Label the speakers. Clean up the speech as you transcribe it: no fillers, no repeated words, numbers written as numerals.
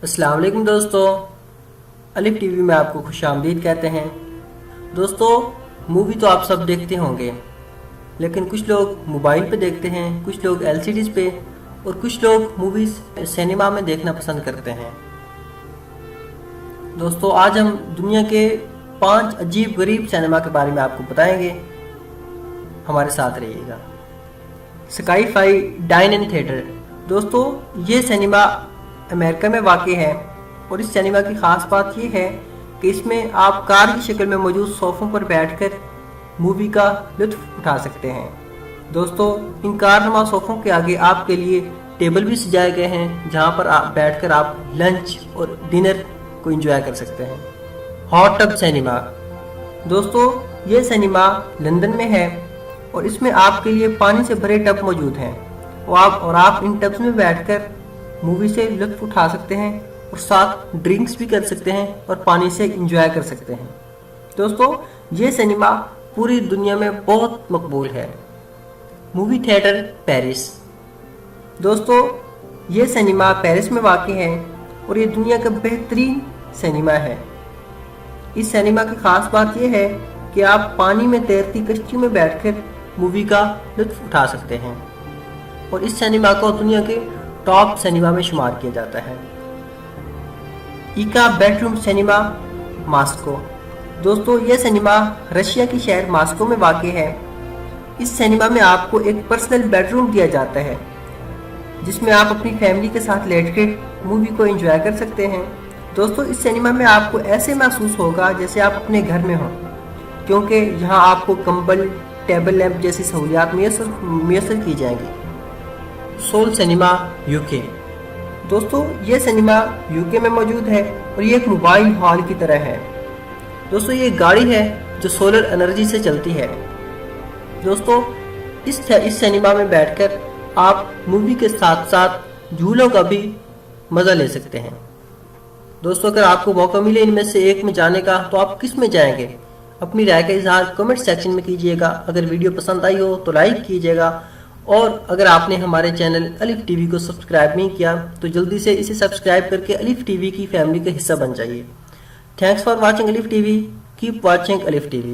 Speaker 1: السلام علیکم دوستو، الف ٹی وی میں آپ کو خوش آمدید کہتے ہیں۔ دوستو، مووی تو آپ سب دیکھتے ہوں گے، لیکن کچھ لوگ موبائل پہ دیکھتے ہیں، کچھ لوگ ایل سی ڈیز پہ، اور کچھ لوگ موویز سینما میں دیکھنا پسند کرتے ہیں۔ دوستو، آج ہم دنیا کے 5 عجیب غریب سینما کے بارے میں آپ کو بتائیں گے، ہمارے ساتھ رہیے گا۔ سکائی فائی ڈائن ان تھیٹر۔ دوستو، یہ سینما امریکہ میں واقع ہے، اور اس سینما کی خاص بات یہ ہے کہ اس میں آپ کار کی شکل میں موجود صوفوں پر بیٹھ کر مووی کا لطف اٹھا سکتے ہیں۔ دوستو، ان کارنما صوفوں کے آگے آپ کے لیے ٹیبل بھی سجائے گئے ہیں، جہاں پر آپ بیٹھ کر آپ لنچ اور ڈنر کو انجوائے کر سکتے ہیں۔ Hot tub cinema. دوستو، یہ سینما لندن میں ہے، اور اس میں آپ کے لیے پانی سے بھرے ٹب موجود ہیں، اور آپ ان ٹبس میں بیٹھ کر مووی سے لطف اٹھا سکتے ہیں، اور ساتھ ڈرنکس بھی کر سکتے ہیں اور پانی سے انجوائے کر سکتے ہیں۔ دوستو، یہ سینما پوری دنیا میں بہت مقبول ہے۔ Movie theatre Paris. دوستو، یہ سینما پیرس میں واقع ہے، اور یہ دنیا کا بہترین سینما ہے۔ اس سینما کی خاص بات یہ ہے کہ آپ پانی میں تیرتی کشتی میں بیٹھ کر مووی کا لطف اٹھا سکتے ہیں، اور اس سینما کو دنیا کے ٹاپ سینما میں شمار کیا جاتا ہے۔ ایکا بیڈ روم سینما ماسکو۔ دوستو، یہ سینما رشیا کی شہر ماسکو میں واقع ہے۔ اس سینما میں آپ کو ایک پرسنل بیڈ روم دیا جاتا ہے، جس میں آپ اپنی فیملی کے ساتھ لیٹ کر مووی کو انجوائے کر سکتے ہیں۔ دوستو، اس سینما میں آپ کو ایسے محسوس ہوگا جیسے آپ اپنے گھر میں ہوں، کیونکہ یہاں آپ کو کمبل، ٹیبل لیمپ جیسی سہولیات میسر کی جائیں گی۔ سول سینما یو کے۔ دوستو، یہ سینما یو کے میں موجود ہے، اور یہ ایک موبائل ہال کی طرح ہے۔ دوستو، یہ ایک گاڑی ہے جو سولر انرجی سے چلتی ہے۔ دوستو، اس سینما میں بیٹھ کر آپ مووی کے ساتھ ساتھ جھولوں کا بھی مزہ لے سکتے ہیں۔ دوستو، اگر آپ کو موقع ملے ان میں سے ایک میں جانے کا تو آپ کس میں جائیں گے؟ اپنی رائے کا اظہار کمنٹ سیکشن میں کیجیے گا۔ اگر ویڈیو پسند آئی ہو تو لائک کیجیے گا، اور اگر آپ نے ہمارے چینل الف ٹی وی کو سبسکرائب نہیں کیا تو جلدی سے اسے سبسکرائب کر کے الف ٹی وی کی فیملی کا حصہ بن جائیے۔ تھینکس فار واچنگ الف ٹی وی، کیپ واچنگ الف ٹی وی۔